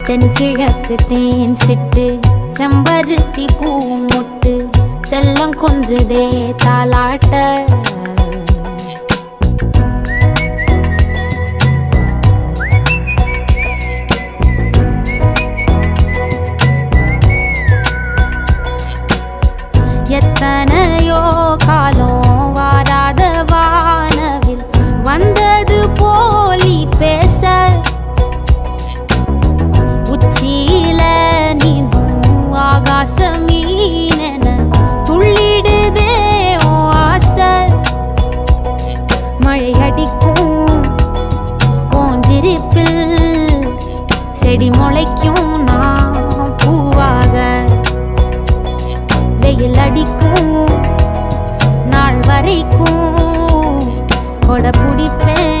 தென்கிழக்கு தேன் சிட்டு செம்பருத்தி பூ முட்டு செல்லம் கொஞ்சுதே தாலாட்ட எத்தனையோ காலம் வாராத வானவில் வந்தது போலி பேச உச்சியில நீந்தும் ஆகாச மீனென துள்ளிடுதே ஓ ஆசை மழை அடிக்கும் ஓஞ்சிருப்பில் செடி முளைக்கும் நான் பூவாக வெயில் அடிக்கும் நாள் வரைக்கும் கொடை பிடிப்பேன்